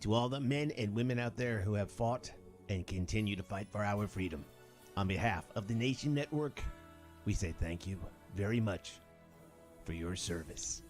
To all the men and women out there who have fought and continue to fight for our freedom, on behalf of the Nation Network, we say thank you very much for your service.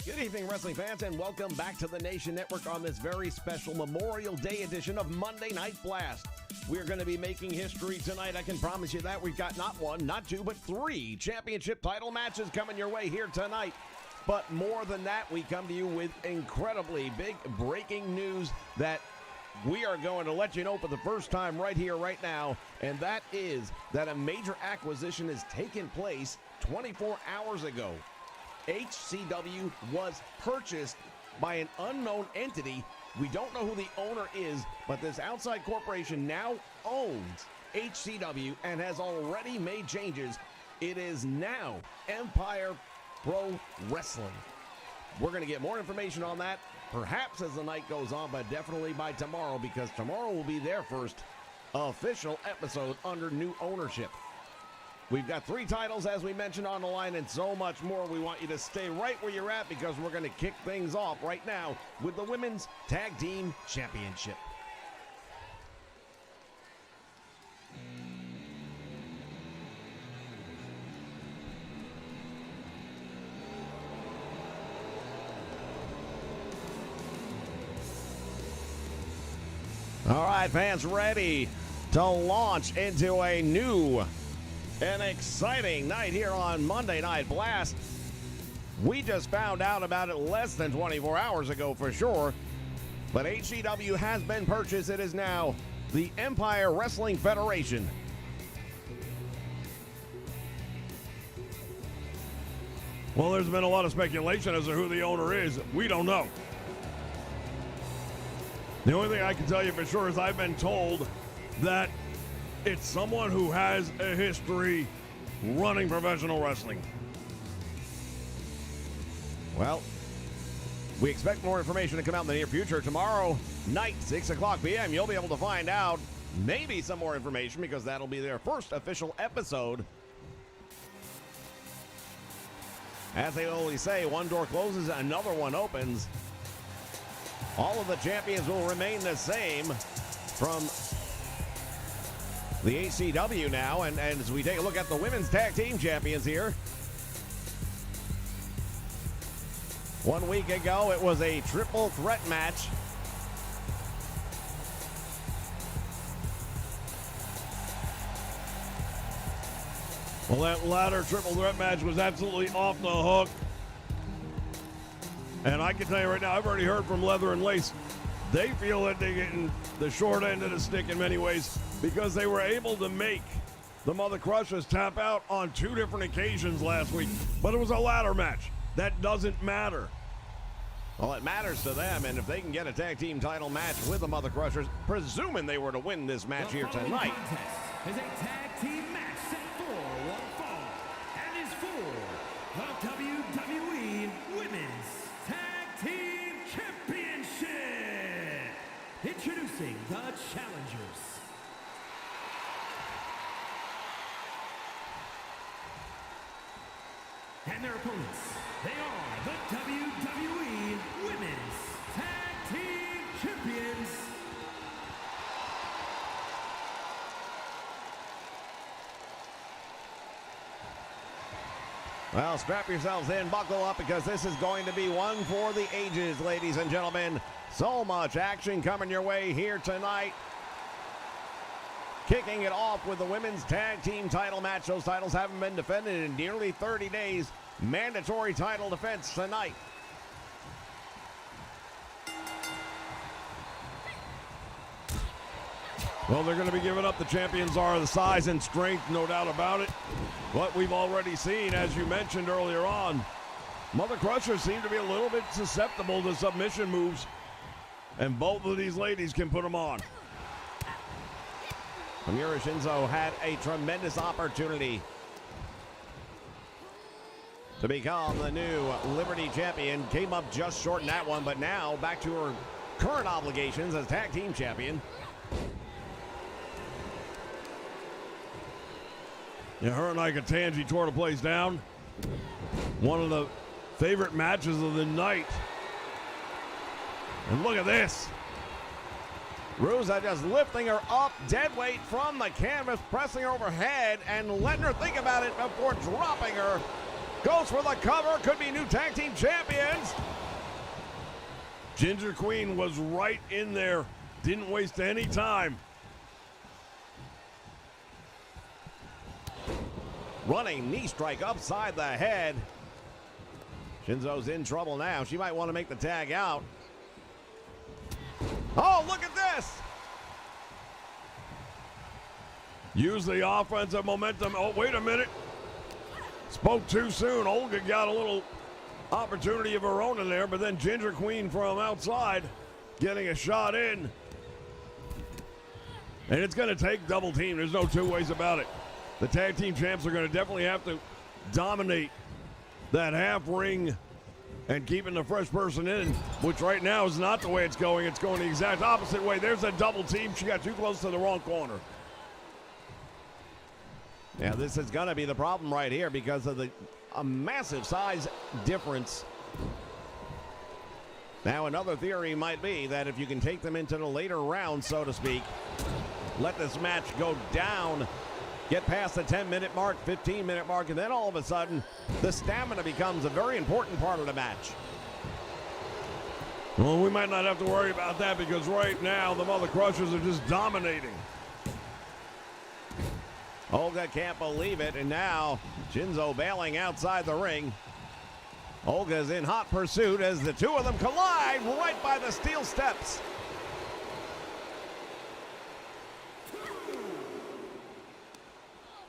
Good evening, wrestling fans, and welcome back to the Nation Network on this very special Memorial Day edition of Monday Night Blast. We're going to be making history tonight. I can promise you that. We've got not one, not two, but three championship title matches coming your way here tonight. But more than that, we come to you with incredibly big breaking news that we are going to let you know for the first time right here, right now, and that is that a major acquisition has taken place 24 hours ago. HCW was purchased by an unknown entity. We don't know who the owner is, but this outside corporation now owns HCW and has already made changes. It is now Empire Pro Wrestling. We're going to get more information on that, perhaps as the night goes on, but definitely by tomorrow, because tomorrow will be their first official episode under new ownership. We've got three titles, as we mentioned, on the line, and so much more. We want you to stay right where you're at, because we're going to kick things off right now with the Women's Tag Team Championship. All right, fans, ready to launch into a new and exciting night here on Monday Night Blast. We just found out about it less than 24 hours ago for sure, but HCW has been purchased. It is now the Empire Wrestling Federation. Well, there's been a lot of speculation as to who the owner is. We don't know. The only thing I can tell you for sure is I've been told that it's someone who has a history running professional wrestling. Well, we expect more information to come out in the near future. Tomorrow night, 6 o'clock p.m., you'll be able to find out maybe some more information, because that'll be their first official episode. As they always say, one door closes, another one opens. All of the champions will remain the same from the HCW now, and as we take a look at the Women's Tag Team Champions here. 1 week ago, it was a triple threat match. Well, that latter triple threat match was absolutely off the hook. And I can tell you right now, I've already heard from Leather and Lace. They feel that they're getting the short end of the stick in many ways, because they were able to make the Mother Crushers tap out on 2 different occasions last week. But it was a ladder match. That doesn't matter. Well, it matters to them, and if they can get a tag team title match with the Mother Crushers, presuming they were to win this match here tonight. Contest is a tag team match set for one fall, and is for the WWE Women's Tag Team Championship. Introducing the challengers. And their opponents, they are the WWE Women's Tag Team Champions. Well, strap yourselves in, buckle up, because this is going to be one for the ages, ladies and gentlemen. So much action coming your way here tonight. Kicking it off with the women's tag team title match. Those titles haven't been defended in nearly 30 days. Mandatory title defense tonight. Well, they're going to be giving up. The champions are the size and strength, no doubt about it. What we've already seen, as you mentioned earlier on, Mother Crushers seem to be a little bit susceptible to submission moves, and both of these ladies can put them on. Miura Shinzo had a tremendous opportunity to become the new Liberty champion. Came up just short in that one, but now back to her current obligations as tag team champion. Yeah, her and Ikatanji tore the place down. One of the favorite matches of the night. And look at this. Ruza just lifting her up, dead weight from the canvas, pressing her overhead and letting her think about it before dropping her. Goes for the cover, could be new tag team champions. Ginger Queen was right in there, didn't waste any time. Running knee strike upside the head. Shinzo's in trouble now. She might want to make the tag out. Oh, look at this! Use the offensive momentum. Oh, wait a minute. Spoke too soon. Olga got a little opportunity of her own in there, but then Ginger Queen from outside getting a shot in. And it's going to take double team. There's no two ways about it. The tag team champs are going to definitely have to dominate that half ring and keeping the fresh person in, which right now is not the way it's going. It's going the exact opposite way. There's a double team. She got too close to the wrong corner. Yeah, this is going to be the problem right here because of a massive size difference. Now, another theory might be that if you can take them into the later rounds, so to speak, let this match go down, get past the 10-minute mark, 15-minute mark, and then all of a sudden, the stamina becomes a very important part of the match. Well, we might not have to worry about that because right now, the Mother Crushers are just dominating. Olga can't believe it, and now Shinzo bailing outside the ring. Olga's in hot pursuit as the two of them collide right by the steel steps.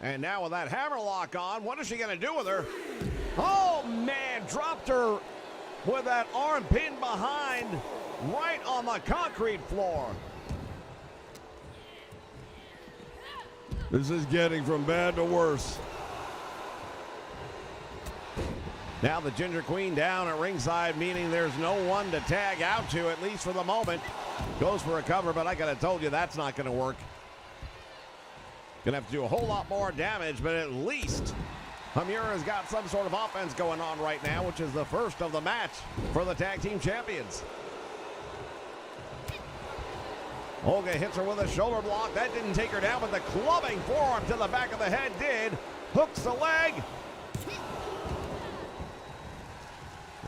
And now with that hammerlock on, what is she going to do with her? Oh, man, dropped her with that arm pinned behind right on the concrete floor. This is getting from bad to worse. Now the Ginger Queen down at ringside, meaning there's no one to tag out to, at least for the moment. Goes for a cover, but I could have told you that's not going to work. Gonna have to do a whole lot more damage, but at least Hamura's got some sort of offense going on right now, which is the first of the match for the tag team champions. Olga hits her with a shoulder block. That didn't take her down, but the clubbing forearm to the back of the head did. Hooks the leg.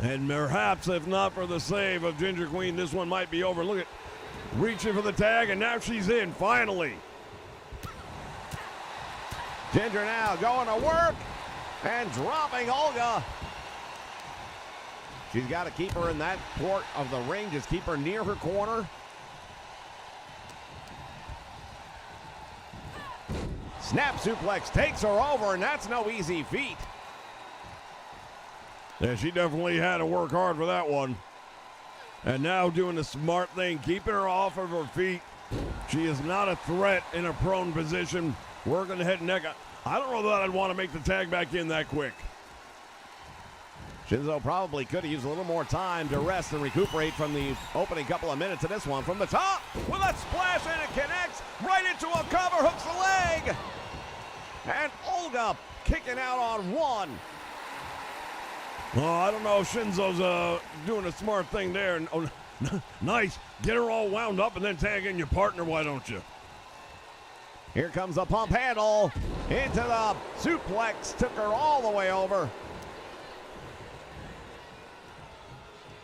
And perhaps, if not for the save of Ginger Queen, this one might be over. Look at reaching for the tag, and now she's in, finally. Ginger now going to work and dropping Olga. She's got to keep her in that port of the ring, just keep her near her corner. Snap suplex takes her over, and that's no easy feat. Yeah, she definitely had to work hard for that one. And now doing the smart thing, keeping her off of her feet. She is not a threat in a prone position. Working the head and neck. I don't know that I'd want to make the tag back in that quick. Shinzo probably could have used a little more time to rest and recuperate from the opening couple of minutes of this one. From the top, with a splash, and it connects right into a cover, hooks the leg. And Olga kicking out on one. Oh, I don't know if Shinzo's doing a smart thing there. Oh, nice. Get her all wound up and then tag in your partner, why don't you? Here comes the pump handle into the suplex. Took her all the way over.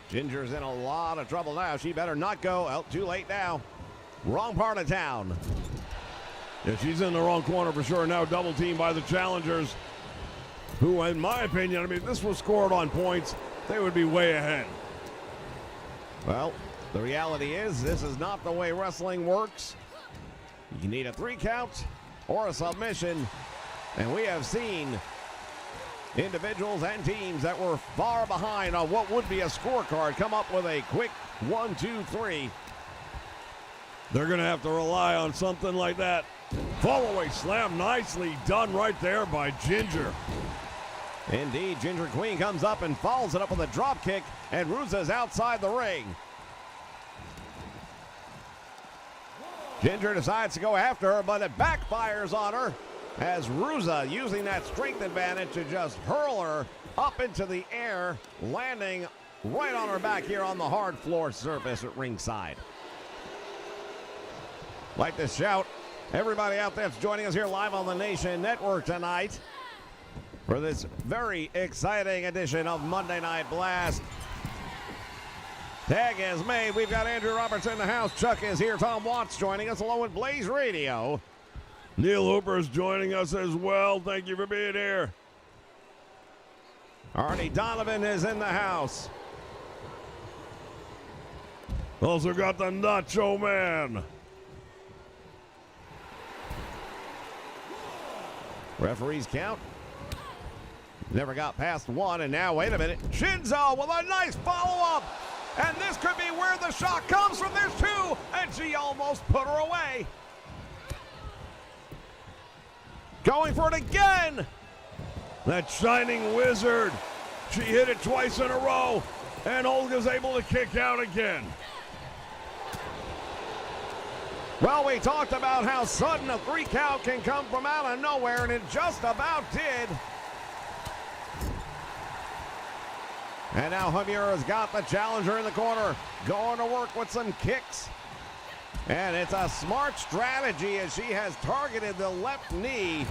Ginger's in a lot of trouble now. She better not go. Oh, too late now. Wrong part of town. Yeah, she's in the wrong corner for sure. Now double teamed by the challengers, who, in my opinion, I mean, if this was scored on points, they would be way ahead. Well, the reality is this is not the way wrestling works. You need a 3 count or a submission, and we have seen individuals and teams that were far behind on what would be a scorecard come up with a quick 1, 2, 3. They're going to have to rely on something like that. Fall away slam, nicely done right there by Ginger. Indeed, Ginger Queen comes up and follows it up with a drop kick, and Ruza's outside the ring. Ginger decides to go after her, but it backfires on her as Ruza, using that strength advantage, to just hurl her up into the air, landing right on her back here on the hard floor surface at ringside. Like to shout everybody out there that's joining us here live on the Nation Network tonight for this very exciting edition of Monday Night Blast. Tag is made. We've got Andrew Roberts in the house. Chuck is here. Tom Watts joining us along with Blaze Radio. Neil Hooper is joining us as well. Thank you for being here. Arnie Donovan is in the house. Also got the Nacho Man. Referees count. Never got past 1, and now, wait a minute. Shinzo with a nice follow-up. And this could be where the shot comes from. There's 2, and she almost put her away. Going for it again. That Shining Wizard. She hit it twice in a row, and Olga's able to kick out again. Well, we talked about how sudden a 3 count can come from out of nowhere, and it just about did. And now Hamura's got the challenger in the corner, going to work with some kicks. And it's a smart strategy as she has targeted the left knee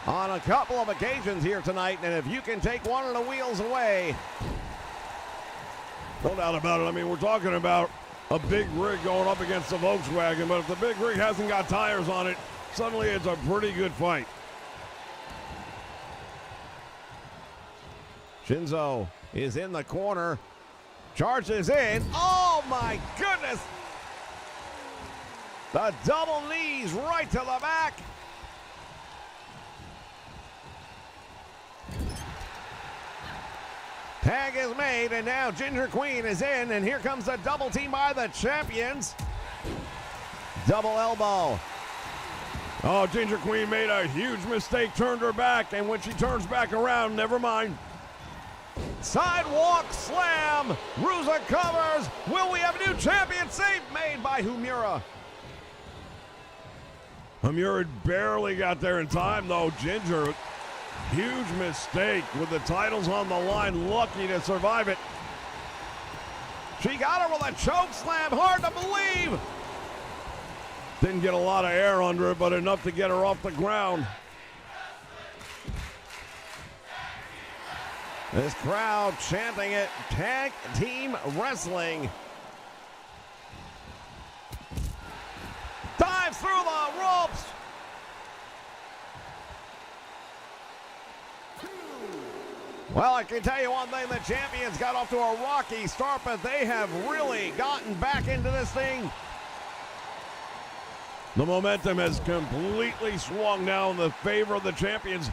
on a couple of occasions here tonight. And if you can take one of the wheels away. No doubt about it. I mean, we're talking about a big rig going up against the Volkswagen, but if the big rig hasn't got tires on it, suddenly it's a pretty good fight. Shinzo is in the corner, charges in. Oh my goodness! The double knees right to the back. Tag is made, and now Ginger Queen is in, and here comes the double team by the champions. Double elbow. Oh, Ginger Queen made a huge mistake, turned her back, and when she turns back around, never mind. Sidewalk slam. Ruza covers. Will we have a new champion? Save made by Hamura. Hamura barely got there in time, though. Ginger, huge mistake with the titles on the line, lucky to survive it. She got her with a choke slam. Hard to believe. Didn't get a lot of air under it, but enough to get her off the ground. This crowd chanting it, tag team wrestling. Dives through the ropes. Well, I can tell you one thing, the champions got off to a rocky start, but they have really gotten back into this thing. The momentum has completely swung now in the favor of the champions.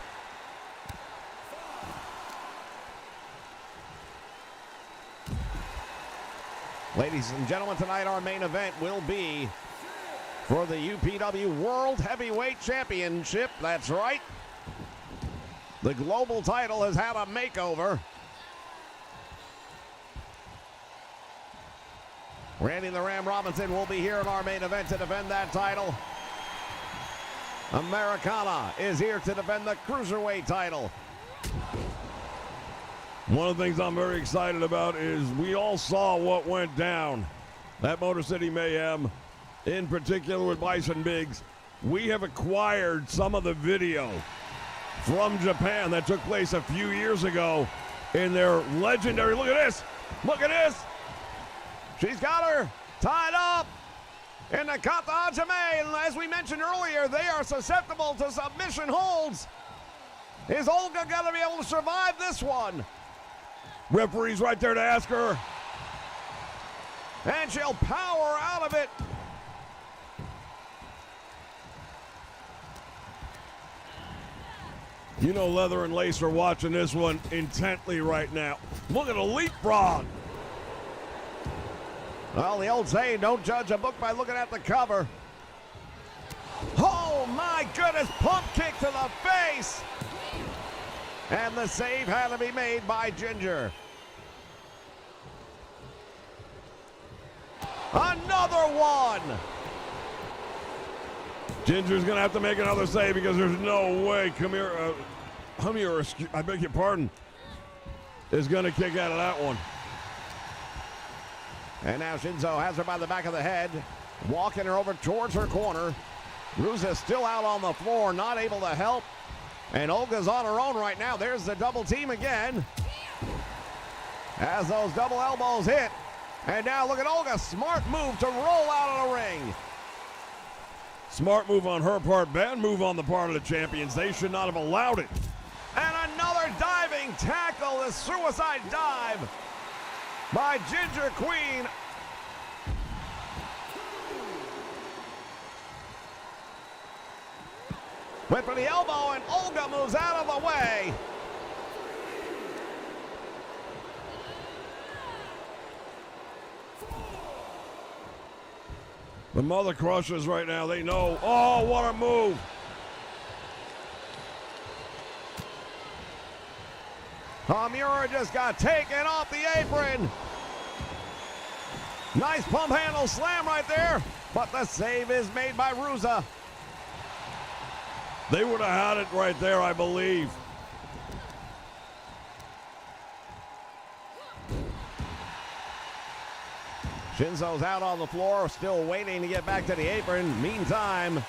Ladies and gentlemen, tonight our main event will be for the UPW World Heavyweight Championship. That's right. The global title has had a makeover. Randy the Ram Robinson will be here in our main event to defend that title. Americana is here to defend the Cruiserweight title. One of the things I'm very excited about is we all saw what went down at Motor City Mayhem, in particular with Bison Biggs. We have acquired some of the video from Japan that took place a few years ago in their legendary, look at this, she's got her tied up in the Kata Hajime, and as we mentioned earlier, they are susceptible to submission holds. Is Olga going to be able to survive this one? Referee's right there to ask her. And she'll power out of it. You know Leather and Lace are watching this one intently right now. Look at a leapfrog. Well, the old saying, don't judge a book by looking at the cover. Oh my goodness, pump kick to the face. And the save had to be made by Ginger. Another one. Ginger's going to have to make another save because there's no way Hamir, I beg your pardon, is going to kick out of that one. And now Shinzo has her by the back of the head, walking her over towards her corner. Ruza still out on the floor, not able to help. And Olga's on her own right now. There's the double team again. As those double elbows hit. And now look at Olga. Smart move to roll out of the ring. Smart move on her part. Bad move on the part of the champions. They should not have allowed it. And another diving tackle. The suicide dive by Ginger Queen. Went for the elbow, and Olga moves out of the way. The Mother Crushers right now, they know. Oh, what a move. Hamura just got taken off the apron. Nice pump handle slam right there, but the save is made by Ruza. They would have had it right there, I believe. Shinzo's out on the floor, still waiting to get back to the apron. Meantime,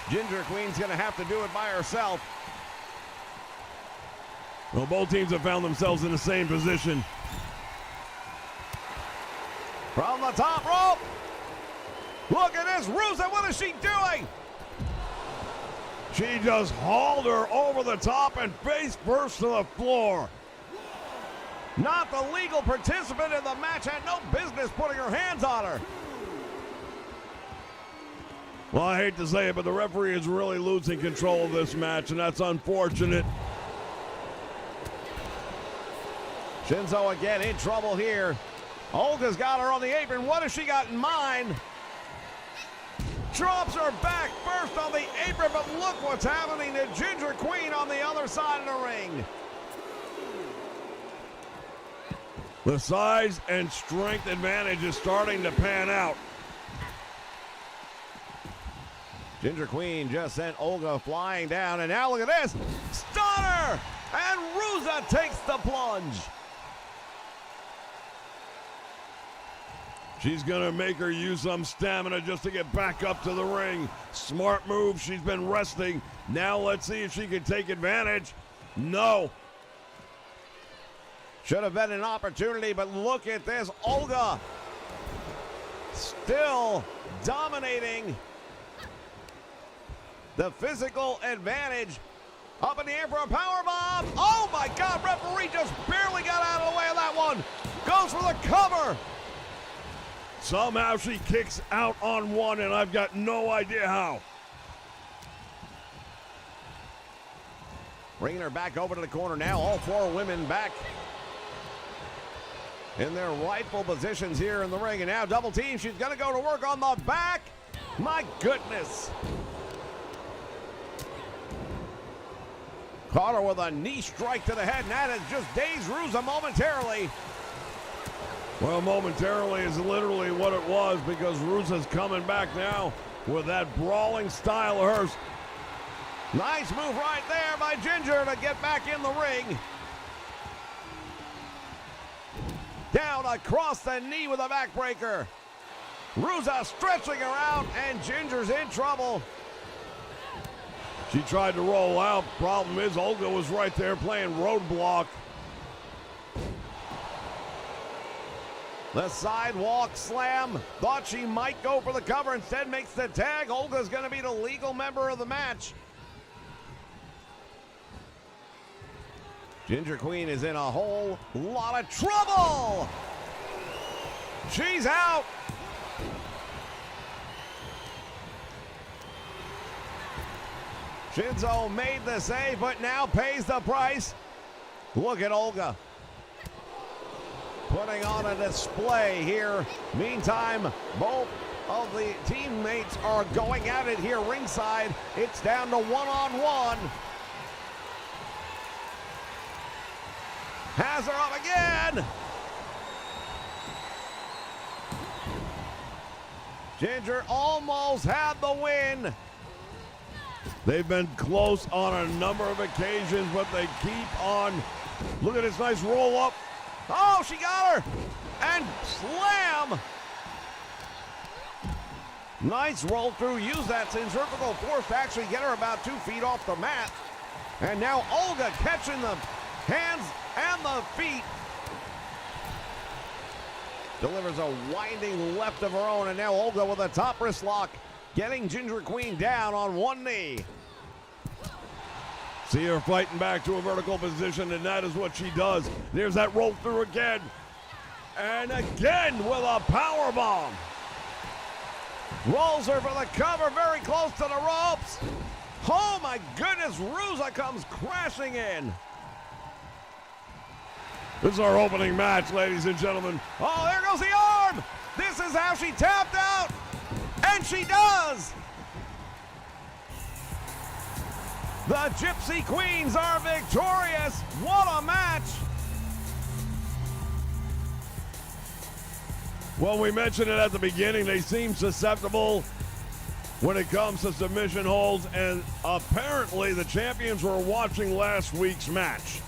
Ginger Queen's going to have to do it by herself. Well, both teams have found themselves in the same position. From the top rope. Look at this, Ruza, what is she doing? She just hauled her over the top and face first to the floor. Not the legal participant in the match, had no business putting her hands on her. Well, I hate to say it, but the referee is really losing control of this match, and that's unfortunate. Shinzo again in trouble here. Olga's got her on the apron. What has she got in mind? Drops her back first on the apron, but look what's happening to Ginger Queen on the other side of the ring. The size and strength advantage is starting to pan out. Ginger Queen just sent Olga flying down, and now look at this. Stunner! And Ruza takes the plunge. She's going to make her use some stamina just to get back up to the ring. Smart move. She's been resting. Now let's see if she can take advantage. No. Should have been an opportunity, but look at this. Olga still dominating the physical advantage. Up in the air for a powerbomb. Oh my God, referee just barely got out of the way of that one. Goes for the cover. Somehow she kicks out on one, and I've got no idea how. Bringing her back over to the corner now. All four women back in their rightful positions here in the ring. And now double team. She's going to go to work on the back. My goodness. Caught her with a knee strike to the head, and that has just dazed Ruza momentarily. Well, momentarily is literally what it was, because Ruza's coming back now with that brawling style of hers. Nice move right there by Ginger to get back in the ring. Down across the knee with a backbreaker. Ruza stretching her out, and Ginger's in trouble. She tried to roll out. Problem is, Olga was right there playing roadblock. The sidewalk slam. Thought she might go for the cover. Instead makes the tag. Olga's going to be the legal member of the match. Ginger Queen is in a whole lot of trouble. She's out. Shinzo made the save, but now pays the price. Look at Olga putting on a display here. Meantime, both of the teammates are going at it here ringside. It's down to one-on-one. Has her up again. Ginger almost had the win. They've been close on a number of occasions, but they keep on. Look at this nice roll up. Oh, she got her. And slam. Nice roll through. Use that centrifugal force to actually get her about 2 feet off the mat. And now Olga catching the hands and the feet. Delivers a winding left of her own, and now Olga with a top wrist lock, getting Ginger Queen down on one knee. See her fighting back to a vertical position, and that is what she does. There's that roll through again. And again with a power bomb. Rolls her for the cover, very close to the ropes. Oh my goodness, Ruza comes crashing in. This is our opening match, ladies and gentlemen. Oh, there goes the arm. This is how she tapped out. And she does. The Gypsy Queens are victorious. What a match. Well, we mentioned it at the beginning. They seem susceptible when it comes to submission holds, and apparently the champions were watching last week's match.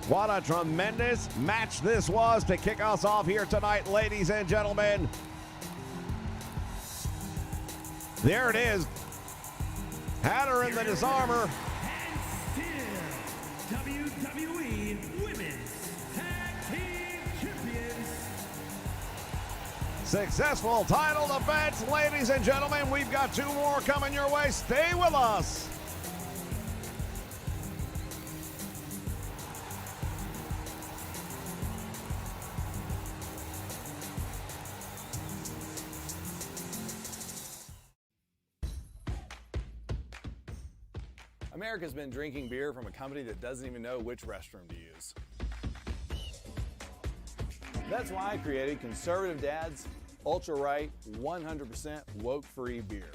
What a tremendous match this was to kick us off here tonight, ladies and gentlemen. There it is. Had her in the disarmer. And still, WWE Women's Tag Team Champions. Successful title defense, ladies and gentlemen. We've got 2 more coming your way. Stay with us. America's been drinking beer from a company that doesn't even know which restroom to use. That's why I created Conservative Dad's Ultra Right 100% woke-free beer.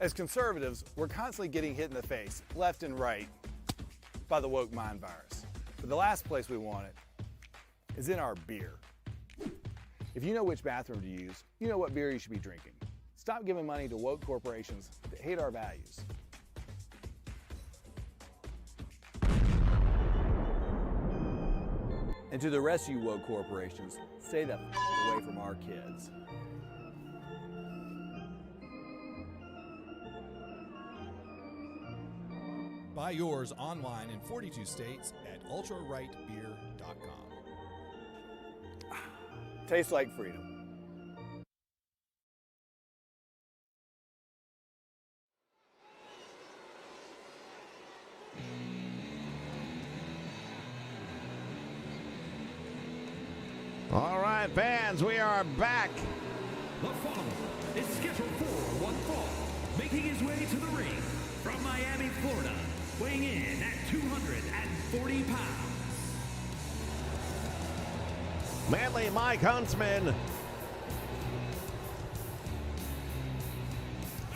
As conservatives, we're constantly getting hit in the face, left and right, by the woke mind virus. But the last place we want it is in our beer. If you know which bathroom to use, you know what beer you should be drinking. Stop giving money to woke corporations that hate our values. And to the rest of you woke corporations, stay the away from our kids. Buy yours online in 42 states at ultrarightbeer.com. Tastes like freedom. All right, fans, we are back. The following is scheduled for one fall, making his way to the ring from Miami, Florida, weighing in at 240 pounds. Manly Mike Huntsman,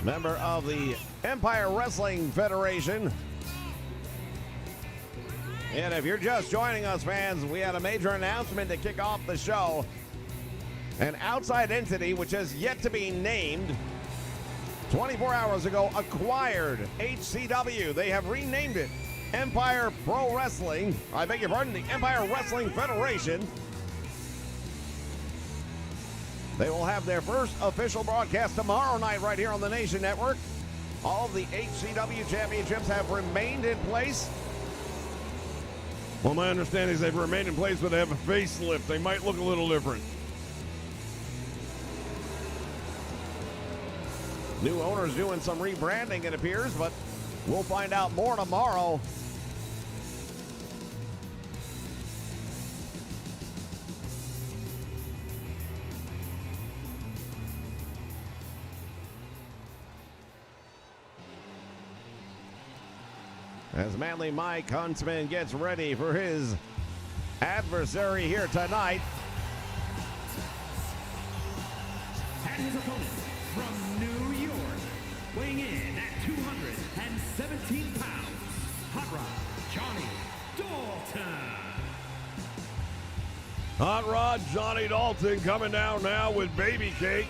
member of the Empire Wrestling Federation. And if you're just joining us, fans, we had a major announcement to kick off the show. An outside entity, which has yet to be named, 24 hours ago acquired HCW. They have renamed it Empire Pro Wrestling, I beg your pardon, the Empire Wrestling Federation. They will have their first official broadcast tomorrow night right here on the Nation Network. All of the HCW championships have remained in place. Well, my understanding is they've remained in place, but they have a facelift. They might look a little different. New owners doing some rebranding, it appears, but we'll find out more tomorrow. As Manly Mike Huntsman gets ready for his adversary here tonight. And his opponent from New York, weighing in at 217 pounds, Hot Rod Johnny Dalton. Hot Rod Johnny Dalton coming down now with Baby Cakes.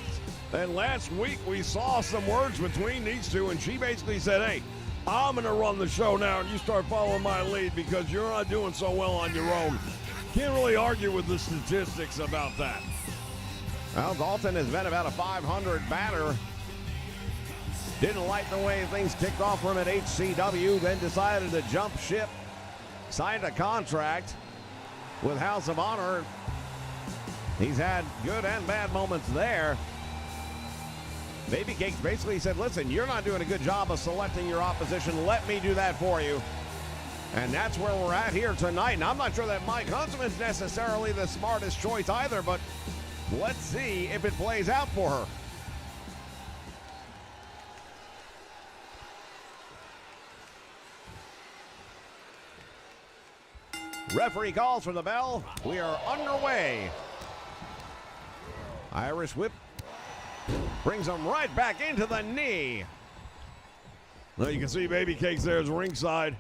And last week we saw some words between these two, and she basically said, hey, I'm going to run the show now, and you start following my lead because you're not doing so well on your own. Can't really argue with the statistics about that. Well, Dalton has been about a 500 batter. Didn't like the way things kicked off for him at HCW, then decided to jump ship, signed a contract with House of Honor. He's had good and bad moments there. Baby Cakes basically said, listen, you're not doing a good job of selecting your opposition. Let me do that for you. And that's where we're at here tonight. And I'm not sure that Mike Huntsman's necessarily the smartest choice either, but let's see if it plays out for her. Referee calls for the bell. We are underway. Irish whip brings him right back into the knee. Well, you can see Baby Cakes there is ringside.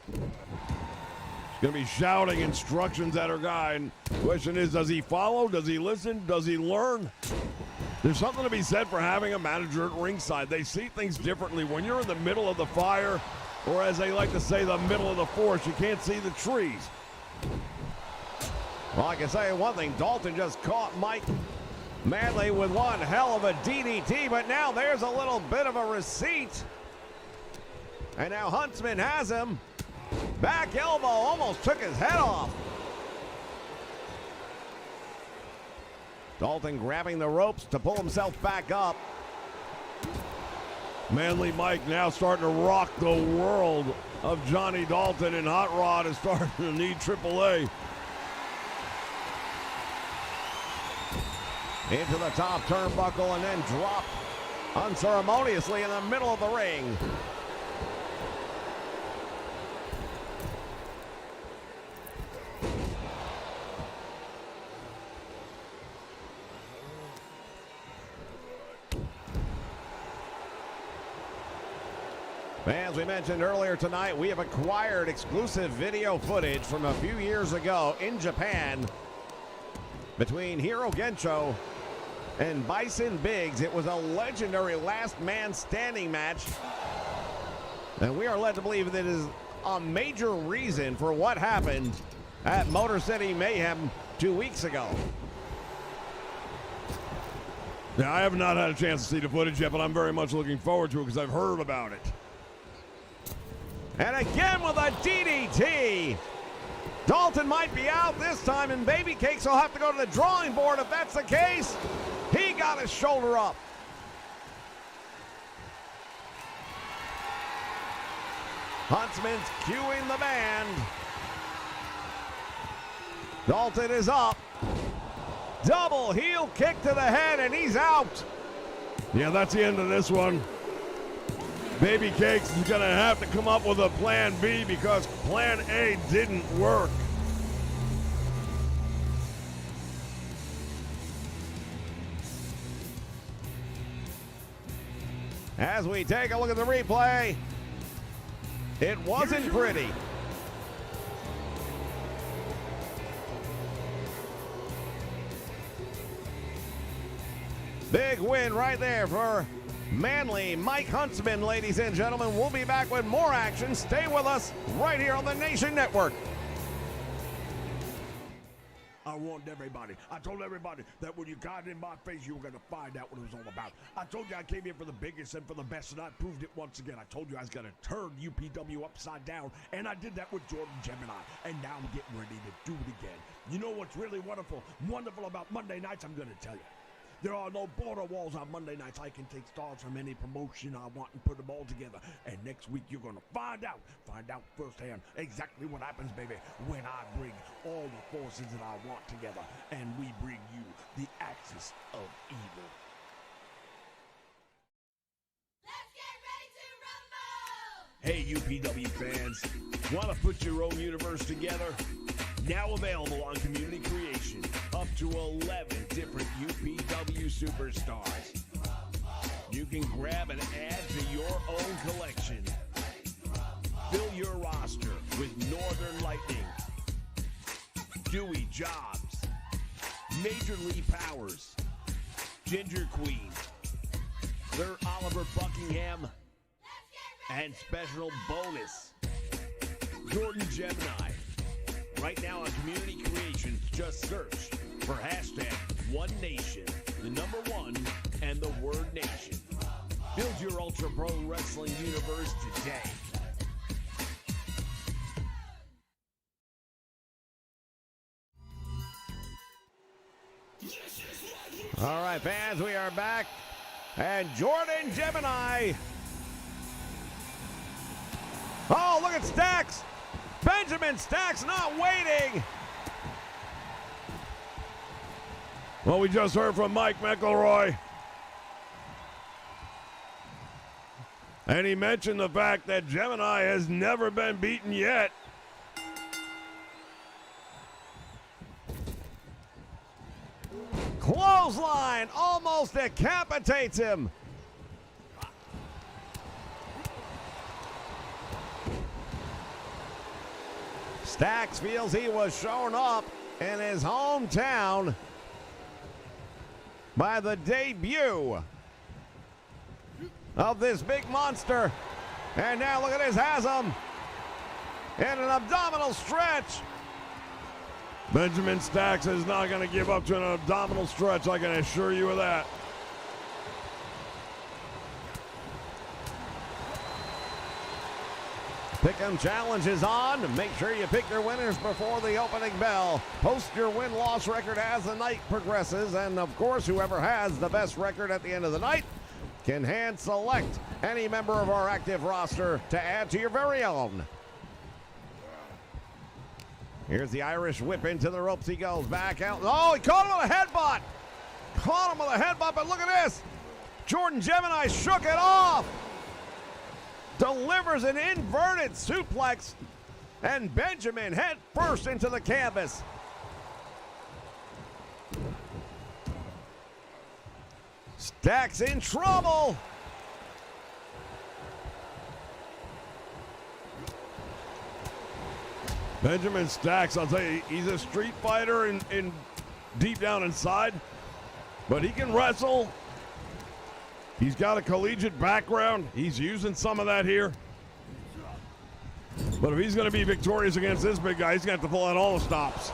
She's going to be shouting instructions at her guy. And the question is, does he follow? Does he listen? Does he learn? There's something to be said for having a manager at ringside. They see things differently. When you're in the middle of the fire, or as they like to say, the middle of the forest, you can't see the trees. Well, I can say one thing. Dalton just caught Mike Manley with one hell of a DDT, but now there's a little bit of a receipt. And now Huntsman has him. Back elbow almost took his head off. Dalton grabbing the ropes to pull himself back up. Manly Mike now starting to rock the world of Johnny Dalton, and Hot Rod is starting to need AAA. Into the top turnbuckle and then dropped unceremoniously in the middle of the ring. As we mentioned earlier tonight, we have acquired exclusive video footage from a few years ago in Japan between Hiro Gensho and Bison Biggs. It was a legendary last man standing match. And we are led to believe that it is a major reason for what happened at Motor City Mayhem 2 weeks ago. Now, I have not had a chance to see the footage yet, but I'm very much looking forward to it because I've heard about it. And again with a DDT. Dalton might be out this time, and Baby Cakes will have to go to the drawing board if that's the case. He got his shoulder up. Huntsman's cueing the band. Dalton is up. Double heel kick to the head, and he's out. Yeah, that's the end of this one. Baby Cakes is going to have to come up with a plan B because plan A didn't work. As we take a look at the replay, it wasn't pretty. Big win right there for Manly Mike Huntsman, ladies and gentlemen. We'll be back with more action. Stay with us right here on the Nation Network. I warned everybody. I told everybody that when you got in my face, you were going to find out what it was all about. I told you I came here for the biggest and for the best, and I proved it once again. I told you I was going to turn UPW upside down, and I did that with Jordan Gemini, and now I'm getting ready to do it again. You know what's really wonderful about Monday nights? I'm going to tell you. There are no border walls on Monday nights. I can take stars from any promotion I want and put them all together. And next week, you're going to find out firsthand exactly what happens, baby, when I bring all the forces that I want together. And we bring you the Axis of Evil. Let's get ready to rumble! Hey, UPW fans, want to put your own universe together? Now available on Community Creation, up to 11 different UPW superstars. You can grab and add to your own collection. Fill your roster with Northern Lightning, Dewey Jobs, Major Lee Powers, Ginger Queen, Sir Oliver Buckingham, and special bonus, Jordan Gemini. Right now on Community Creations, just search for hashtag OneNation, the number 1, and the word nation. Build your Ultra Pro Wrestling universe today. All right, fans, we are back. And Jordan Gemini. Oh, look at Stacks. Benjamin Stacks not waiting. Well, we just heard from Mike McElroy. And he mentioned the fact that Gemini has never been beaten yet. Clothesline almost decapitates him. Stacks feels he was shown up in his hometown by the debut of this big monster. And now look at this, has him in an abdominal stretch. Benjamin Stacks is not going to give up to an abdominal stretch, I can assure you of that. Pick'em challenge is on. Make sure you pick your winners before the opening bell. Post your win-loss record as the night progresses. And, of course, whoever has the best record at the end of the night can hand-select any member of our active roster to add to your very own. Here's the Irish whip into the ropes. He goes back out. Oh, he caught him with a headbutt. Caught him with a headbutt, but look at this. Jordan Gemini shook it off. Delivers an inverted suplex, and Benjamin head first into the canvas. Stacks in trouble. Benjamin Stacks, I'll tell you, he's a street fighter in deep down inside, but he can wrestle. He's got a collegiate background. He's using some of that here. But if he's going to be victorious against this big guy, he's going to have to pull out all the stops.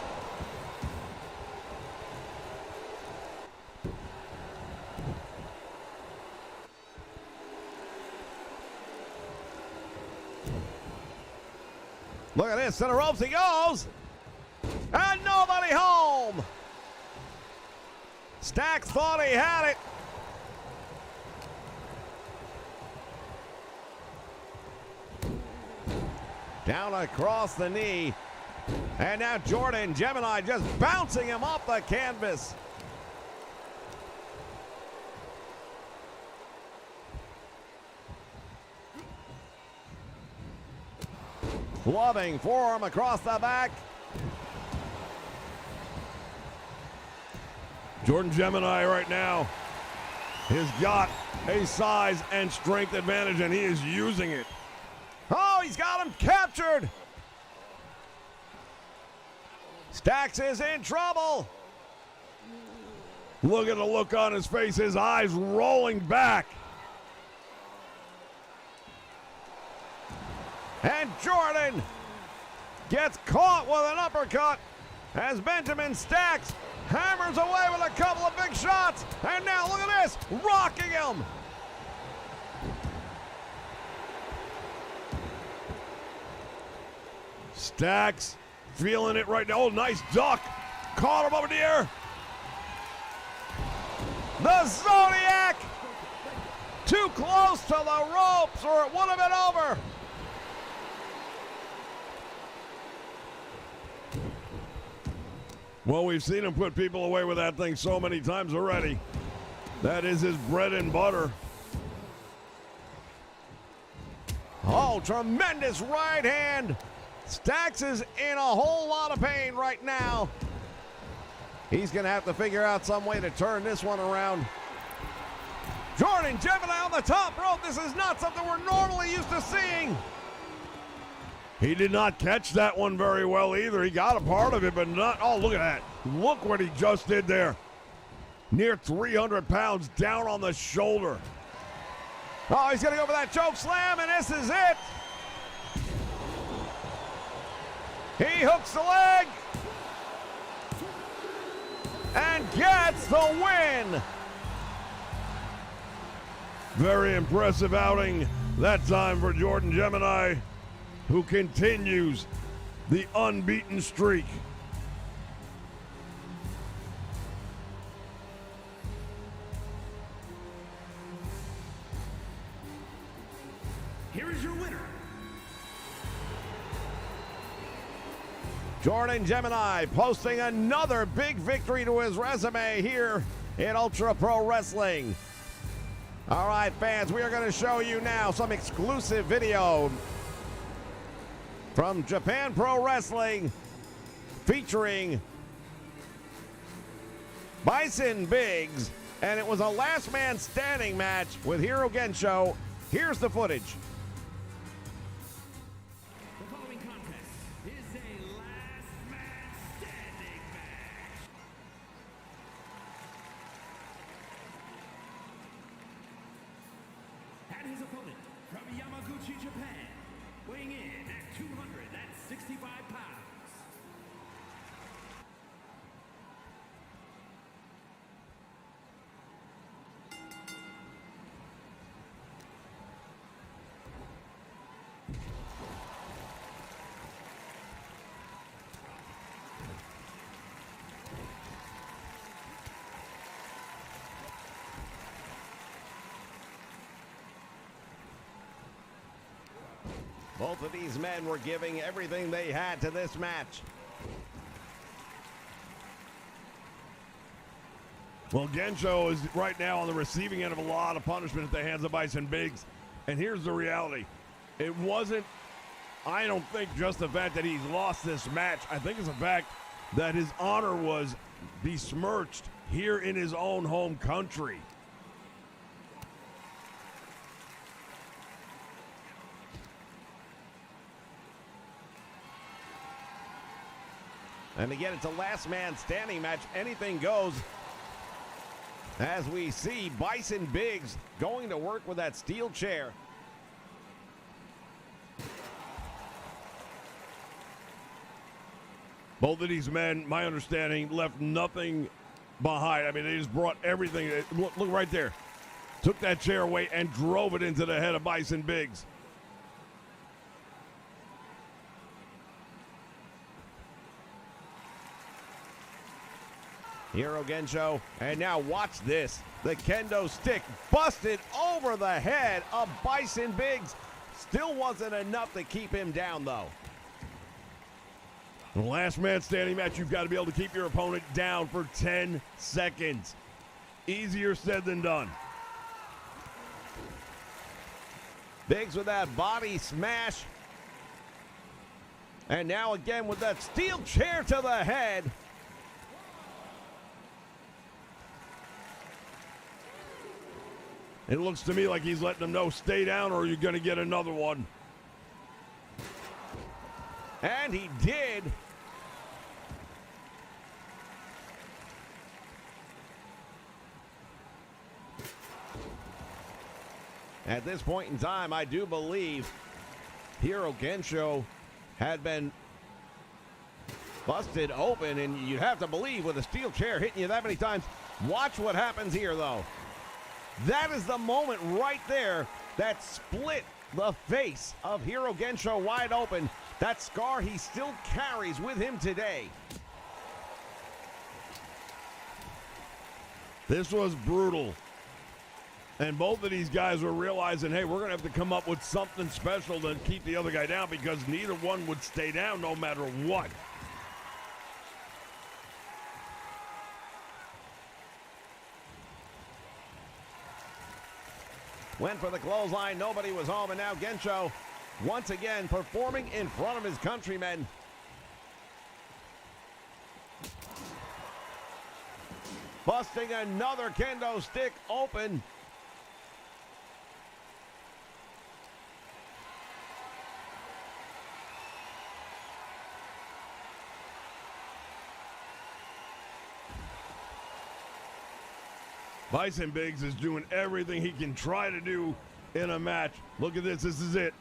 Look at this, to the ropes he goes. And nobody home. Stacks thought he had it. Down across the knee. And now Jordan Gemini just bouncing him off the canvas. Loving forearm across the back. Jordan Gemini right now has got a size and strength advantage, and he is using it. Oh, he's got him captured. Stacks is in trouble. Look at the look on his face, his eyes rolling back. And Jordan gets caught with an uppercut as Benjamin Stacks hammers away with a couple of big shots. And now look at this, rocking him. Stacks feeling it right now. Oh, nice duck. Caught him up in the air. The Zodiac too close to the ropes or it would have been over. Well, we've seen him put people away with that thing so many times already. That is his bread and butter. Oh, tremendous right hand. Stacks is in a whole lot of pain right now. He's going to have to figure out some way to turn this one around. Jordan Gemini on the top rope. This is not something we're normally used to seeing. He did not catch that one very well either. He got a part of it, but not. Oh, look at that. Look what he just did there. Near 300 pounds down on the shoulder. Oh, he's going to go for that choke slam, and this is it. He hooks the leg and gets the win. Very impressive outing that time for Jordan Gemini, who continues the unbeaten streak. Here is your winner, Jordan Gemini posting another big victory to his resume here in Ultra Pro Wrestling. All right, fans, we are going to show you now some exclusive video from Japan Pro Wrestling featuring Bison Biggs, and it was a last man standing match with Hiro Gensho. Here's the footage. the following contest is a last man standing match. And his opponent from Yamaguchi, Japan, weighing in at 265 pounds. Both of these men were giving everything they had to this match. Well, Gensho is right now on the receiving end of a lot of punishment at the hands of Bison Biggs. And here's the reality. It wasn't, I don't think, just the fact that he's lost this match. I think it's the fact that his honor was besmirched here in his own home country. And again, it's a last man standing match. Anything goes. As we see Bison Biggs going to work with that steel chair. Both of these men, my understanding, left nothing behind. I mean, they just brought everything. Look right there. Took that chair away and drove it into the head of Bison Biggs. Hiro Gensho, and now watch this. The kendo stick busted over the head of Bison Biggs. Still wasn't enough to keep him down, though. The last man standing match, you've got to be able to keep your opponent down for 10 seconds. Easier said than done. Biggs with that body smash. And now again with that steel chair to the head. It looks to me like he's letting them know, stay down or you're going to get another one. And he did. At this point in time, I do believe Hiro Gensho had been busted open, and you'd have to believe with a steel chair hitting you that many times. Watch what happens here, though. That is the moment right there that split the face of Hiro Gensho wide open. That scar he still carries with him today. This was brutal. And both of these guys were realizing, hey, we're going to have to come up with something special to keep the other guy down, because neither one would stay down no matter what. Went for the clothesline. Nobody was home, and now Gensho once again performing in front of his countrymen. Busting another kendo stick open. Bison Biggs is doing everything he can try to do in a match. Look at this. This is it.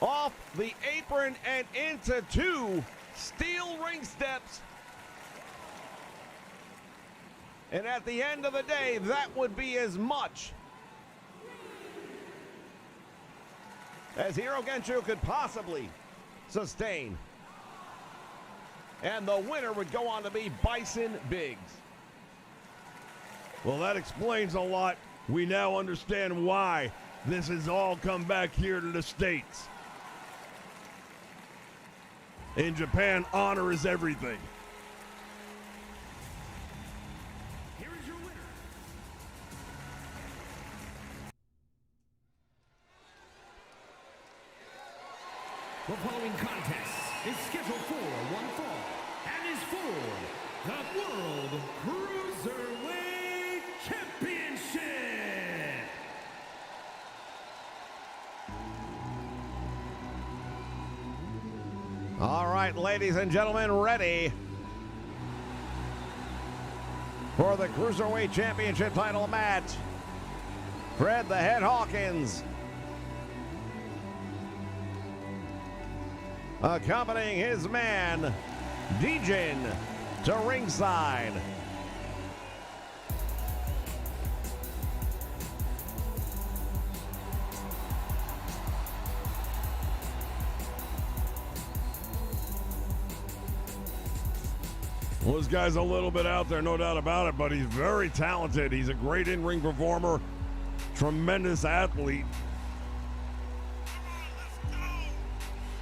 Off the apron and into 2 steel ring steps. And at the end of the day, that would be as much as Hiro Gensho could possibly sustain. And the winner would go on to be Bison Biggs. Well, that explains a lot. We now understand why this has all come back here to the States. In Japan, honor is everything. Here is your winner. The following contest is scheduled for one fall and is for the World Cruiserweight Championship. All right, ladies and gentlemen, ready for the Cruiserweight Championship title match. Fred the Head Hawkins accompanying his man, Dijin, to ringside. Well, this guy's a little bit out there, no doubt about it, but he's very talented. He's a great in-ring performer, tremendous athlete.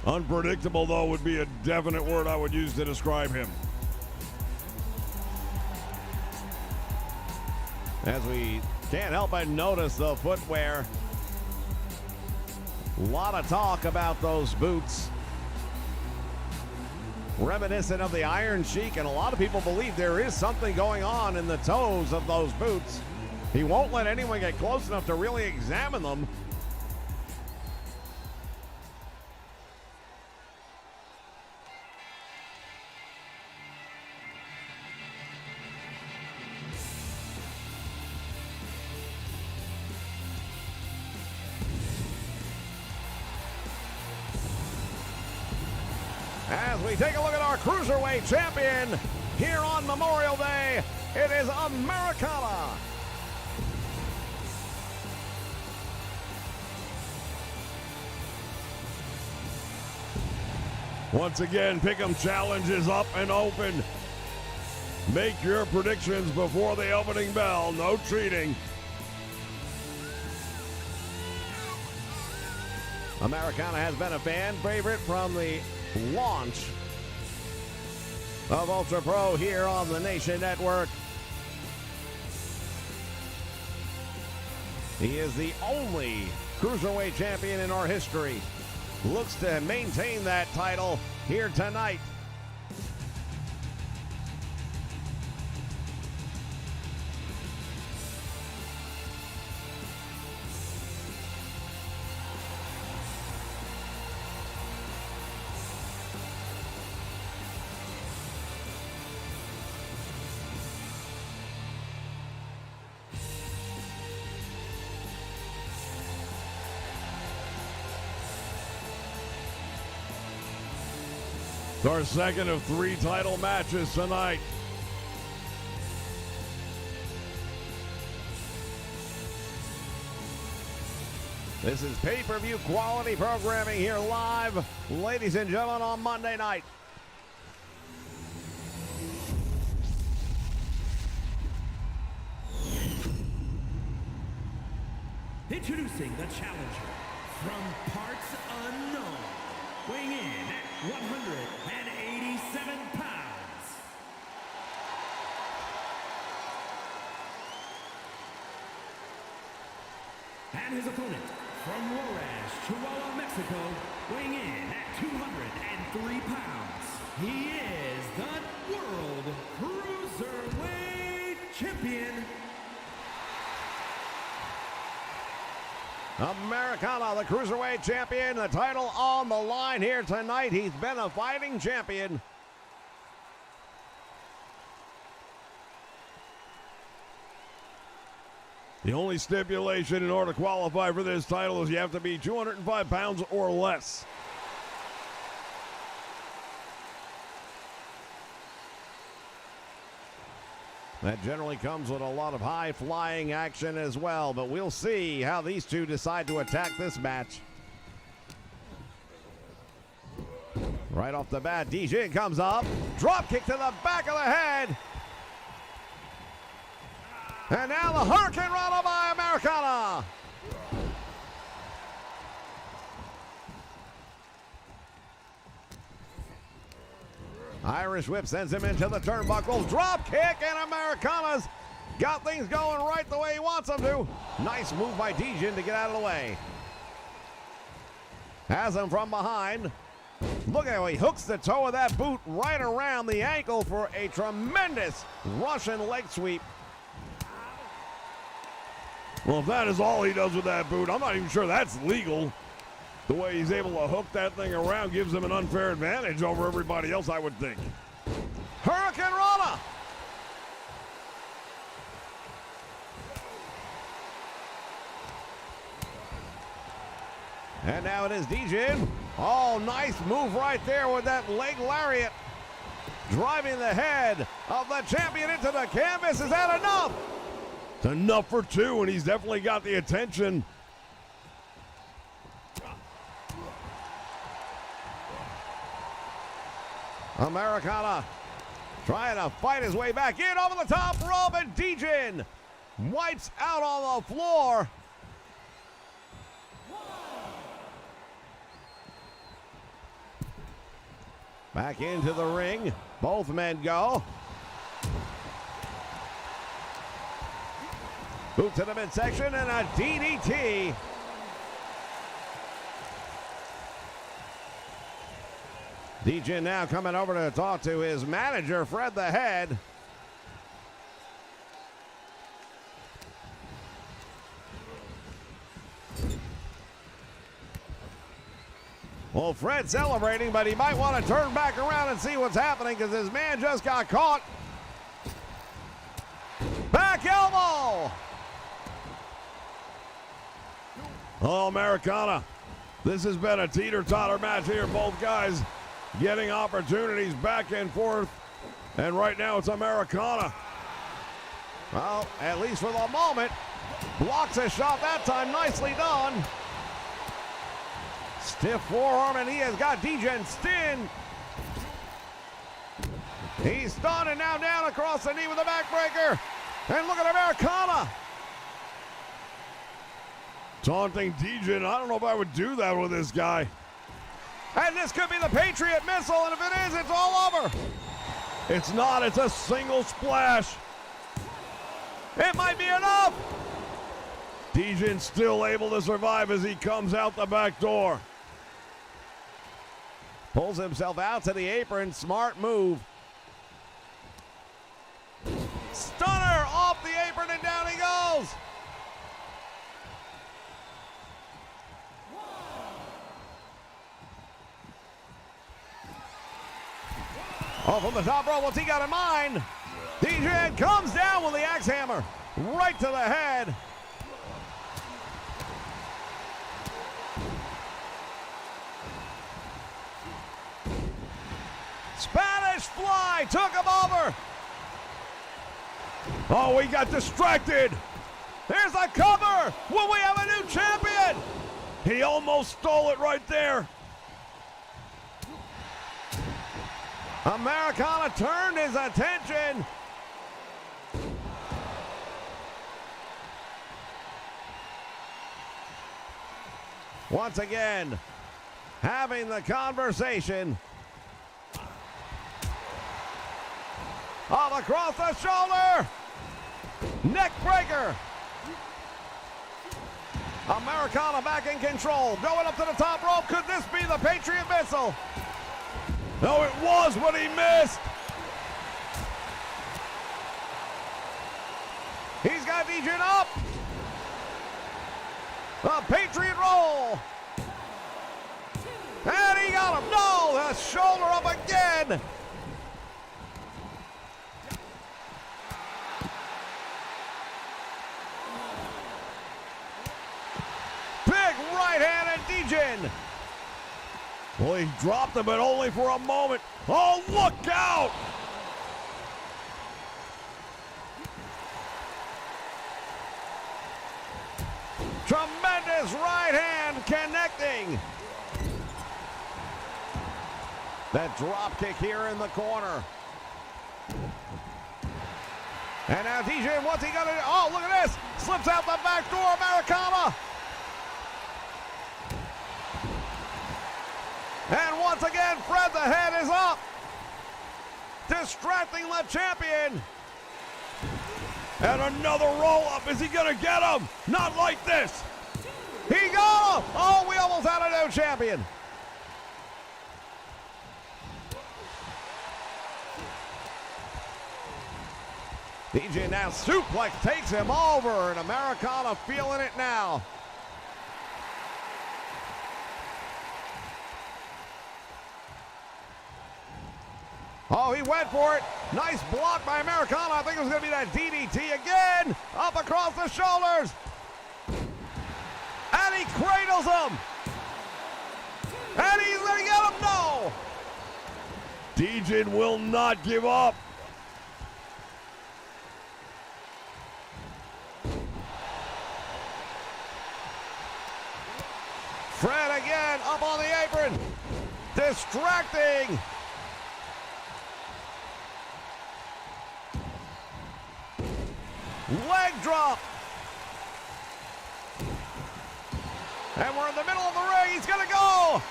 Unpredictable, though, would be a definite word I would use to describe him. As we can't help but notice the footwear. A lot of talk about those boots. Reminiscent of the Iron Sheik, and a lot of people believe there is something going on in the toes of those boots. He won't let anyone get close enough to really examine them. As we take a look at our Cruiserweight champion here on Memorial Day, it is Americana. Once again, Pick'em Challenge is up and open. Make your predictions before the opening bell. No cheating. Americana has been a fan favorite from the launch of Ultra Pro here on the Nation Network. He is the only Cruiserweight champion in our history. Looks to maintain that title here tonight. It's our second of 3 title matches tonight. This is pay-per-view quality programming here live, ladies and gentlemen, on Monday night. Introducing the challenger from parts unknown, weighing in at 187 pounds. And his opponent from Juarez, Chihuahua, Mexico, weighing in at 203 pounds. He is the World Cruiserweight Champion, Americana, the Cruiserweight Champion, the title on the line here tonight. He's been a fighting champion. The only stipulation in order to qualify for this title is you have to be 205 pounds or less. That generally comes with a lot of high-flying action as well, but we'll see how these two decide to attack this match. Right off the bat, DJ comes up. Drop kick to the back of the head. And now the Hurricane Rana by Americana. Irish whip sends him into the turnbuckle. Drop kick, and Americana's got things going right the way he wants them to. Nice move by Dijin to get out of the way. Has him from behind. Look at how he hooks the toe of that boot right around the ankle for a tremendous Russian leg sweep. Well, if that is all he does with that boot, I'm not even sure that's legal. The way he's able to hook that thing around gives him an unfair advantage over everybody else, I would think. Hurricane Rana. And now it is Dijin. Oh, nice move right there with that leg lariat. Driving the head of the champion into the canvas. Is that enough? It's enough for 2, and he's definitely got the attention. Americana trying to fight his way back in over the top rope, and Dijin wipes out on the floor. Back into the ring. Both men go. Boot to the midsection and a DDT. Dijin now coming over to talk to his manager, Fred the Head. Well, Fred's celebrating, but he might want to turn back around and see what's happening because his man just got caught. Back elbow. Oh, Americana. This has been a teeter-totter match here. Both guys getting opportunities back and forth. And right now it's Americana. Well, at least for the moment. Blocks a shot that time. Nicely done. Stiff forearm, and he has got Dijin Stin. He's stunned and now down across the knee with a backbreaker. And look at Americana. Taunting Dijin. I don't know if I would do that with this guy. And this could be the Patriot Missile, and if it is, it's all over. It's not. It's a single splash. It might be enough. Dijin still able to survive as he comes out the back door. Pulls himself out to the apron. Smart move. Stunner off the apron, and down he goes. Oh, from the top rope, what's he got in mind? Dijin comes down with the axe hammer right to the head. Spanish Fly took him over. Oh, he got distracted. Here's a cover. Will we have a new champion? He almost stole it right there. Americana turned his attention. Once again, having the conversation. Up across the shoulder. Neck breaker. Americana back in control. Going up to the top rope. Could this be the Patriot Missile? No, it was, but he missed. He's got Dejan up. The Patriot roll. And he got him. No, the shoulder up again. Big right hand and Dejan. Well, he dropped him, but only for a moment. Oh, look out! Tremendous right hand connecting. That drop kick here in the corner. And now Dejan, what's he gonna do? Oh, look at this. Slips out the back door, Americana. And once again, Fred the Head is up. Distracting the champion. And another roll-up. Is he going to get him? Not like this. He got him. Oh, we almost had a new champion. DJ now suplex takes him over, and Americana feeling it now. Oh, he went for it. Nice block by Americana. I think it was going to be that DDT again. Up across the shoulders. And he cradles him. And he's going to get him. No. Dejan will not give up. Fred again up on the apron. Distracting. Leg drop. And we're in the middle of the ring. He's going to go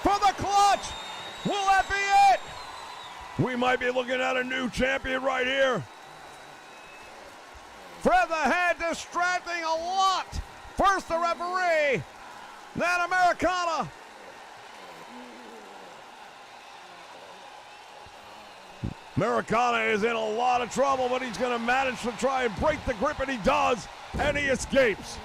for the clutch. Will that be it? We might be looking at a new champion right here. Fred the Head distracting a lot. First the referee, then Americana. Americana is in a lot of trouble, but he's going to manage to try and break the grip, and he does, and he escapes.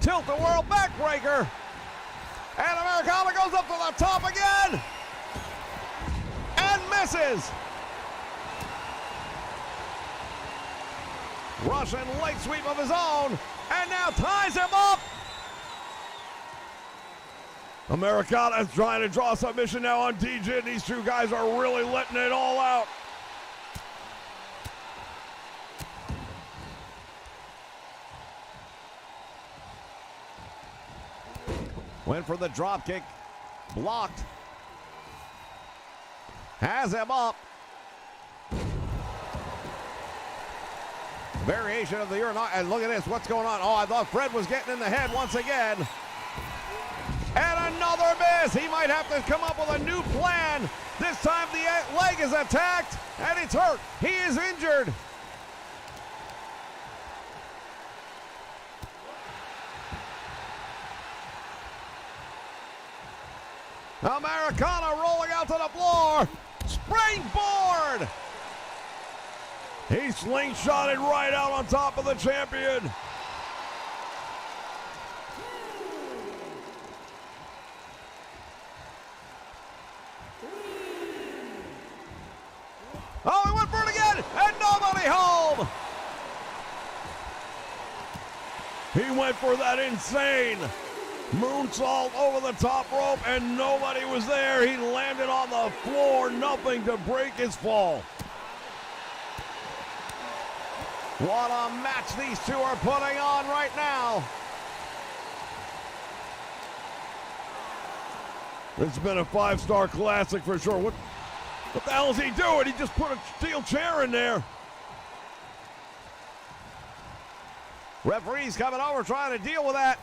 Tilt-a-whirl backbreaker. And Americana goes up to the top again. And misses. Russian leg sweep of his own. And now ties him up. Americana is trying to draw submission now on DJ. These two guys are really letting it all out. Went for the drop kick. Blocked. Has him up. Variation of the urinal. And look at this. What's going on? Oh, I thought Fred was getting in the head once again. And another miss. He might have to come up with a new plan. This time the leg is attacked and it's hurt. He is injured. Americana rolling out to the floor. Springboard. He slingshotted right out on top of the champion. Oh, he went for it again, and nobody home. He went for that insane Moonsault over the top rope, and nobody was there. He landed on the floor, nothing to break his fall. What a match these two are putting on right now. It's been a 5-star classic for sure. What the hell is he doing? He just put a steel chair in there. Referee's coming over trying to deal with that.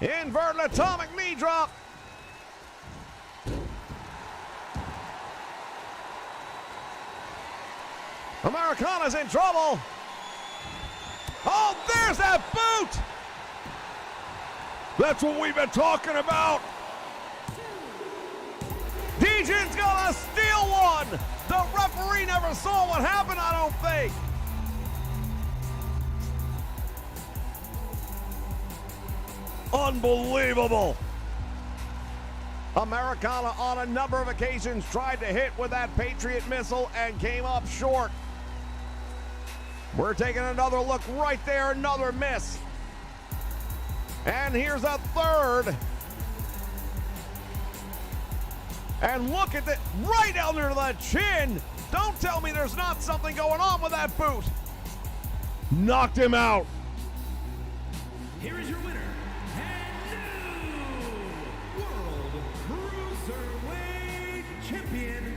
Inverted atomic knee drop. Americana's in trouble. Oh, there's that boot. That's what we've been talking about. Dejan's gonna steal one. The referee never saw what happened, I don't think. Unbelievable. Americana on a number of occasions tried to hit with that Patriot missile and came up short. We're taking another look right there, another miss. And here's a third. And look at that, right under the chin. Don't tell me there's not something going on with that boot. Knocked him out. Here is your winner, and new World Cruiserweight Champion,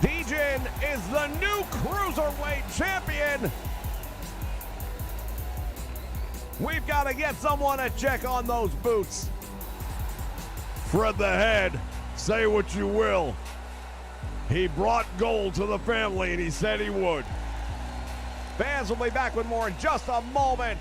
Dejan is the new Cruiserweight Champion. We've got to get someone to check on those boots. Fred the Head, say what you will. He brought gold to the family, and he said he would. Fans will be back with more in just a moment.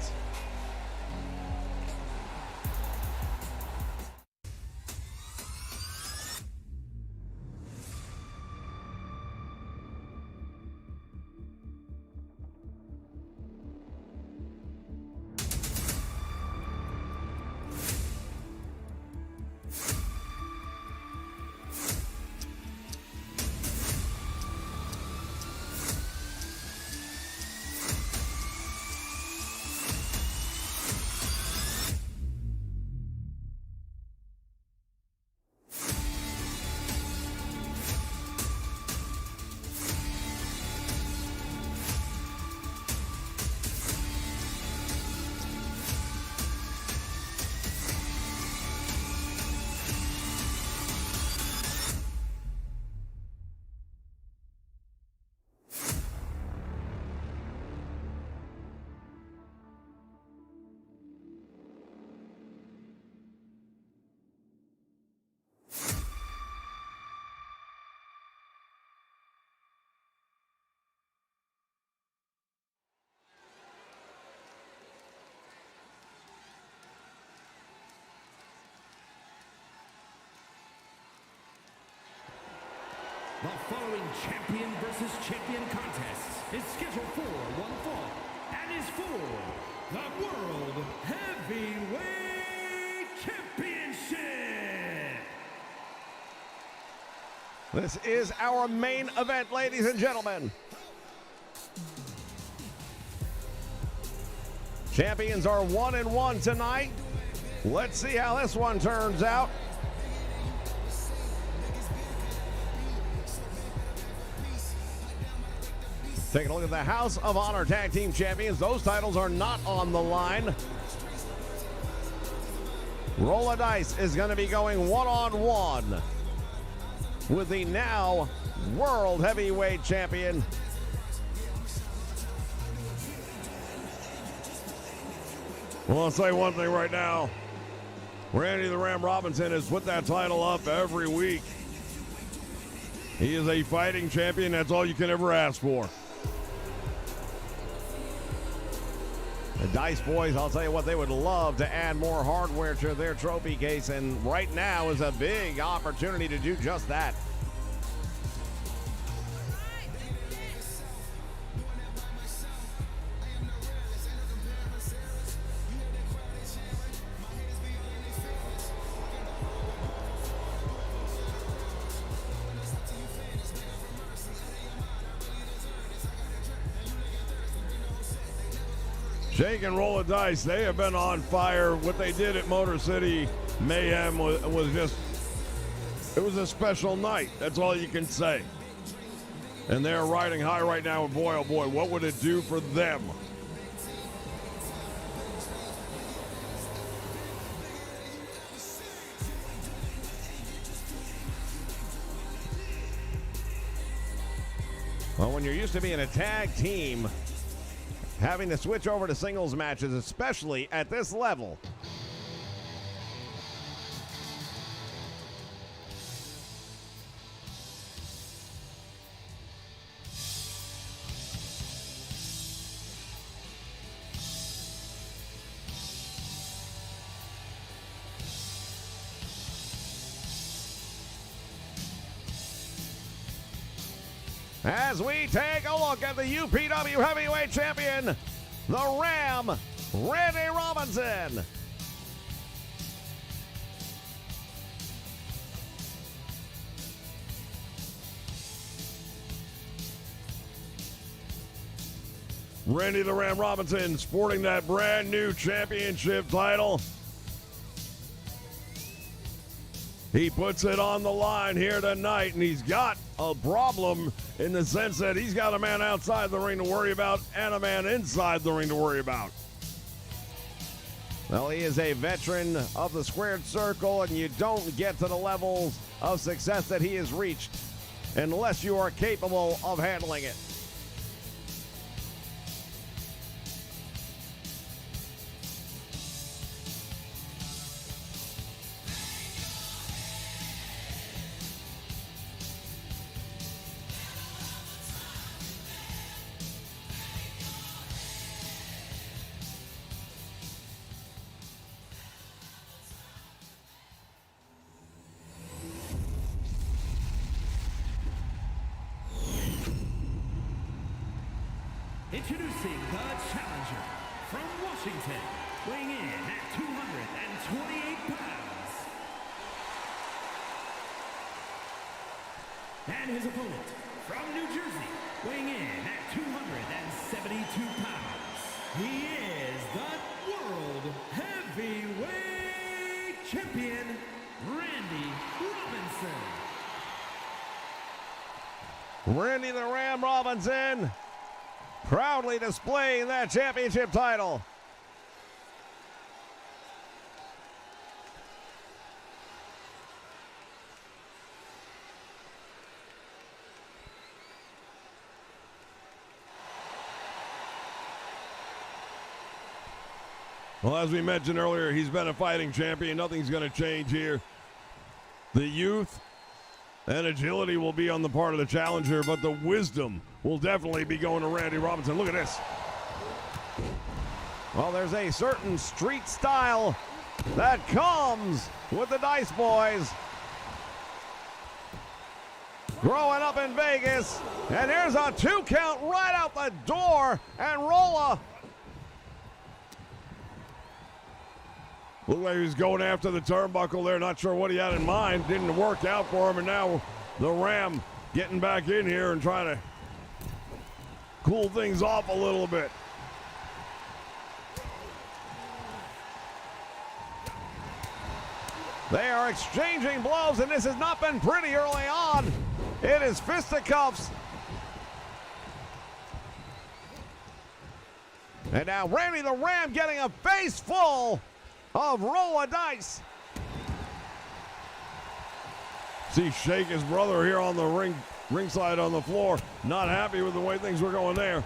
the following champion versus champion contest is scheduled for one fall and is for the World Heavyweight Championship. This is our main event, ladies and gentlemen. Champions are 1-1 tonight. Let's see how this one turns out. Taking a look at the House of Honor Tag Team Champions. Those titles are not on the line. Roll of Dice is going to be going one-on-one with the now World Heavyweight Champion. Well, I'll say one thing right now. Randy the Ram Robinson has put that title up every week. He is a fighting champion. That's all you can ever ask for. The Dice Boys, I'll tell you what, they would love to add more hardware to their trophy case, and right now is a big opportunity to do just that. Shake and Roll of Dice, they have been on fire. What they did at Motor City Mayhem was just, it was a special night. That's all you can say. And they're riding high right now, and boy, oh boy, what would it do for them? Well, when you're used to being a tag team, having to switch over to singles matches, especially at this level. As we take a look at the UPW Heavyweight Champion, the Ram, Randy Robinson. Randy the Ram Robinson sporting that brand new championship title. He puts it on the line here tonight, and he's got a problem in the sense that he's got a man outside the ring to worry about and a man inside the ring to worry about. Well, he is a veteran of the squared circle, and you don't get to the levels of success that he has reached unless you are capable of handling it. Introducing the challenger from Washington, weighing in at 228 pounds. And his opponent from New Jersey, weighing in at 272 pounds. He is the World Heavyweight Champion, Randy Robinson. Randy the Ram Robinson proudly displaying that championship title. Well, as we mentioned earlier, he's been a fighting champion. Nothing's going to change here. The youth and agility will be on the part of the challenger, but the wisdom will definitely be going to Randy Robinson. Look at this. Well, there's a certain street style that comes with the Dice Boys. Growing up in Vegas, and here's a 2 count right out the door, and Rolla. Looked like he was going after the turnbuckle there. Not sure what he had in mind. Didn't work out for him, and now the Ram getting back in here and trying to cool things off a little bit. They are exchanging blows, and this has not been pretty early on. It is fisticuffs. And now Randy the Ram getting a face full of roll of dice. See Shake, his brother, here on the ringside on the floor. Not happy with the way things were going there.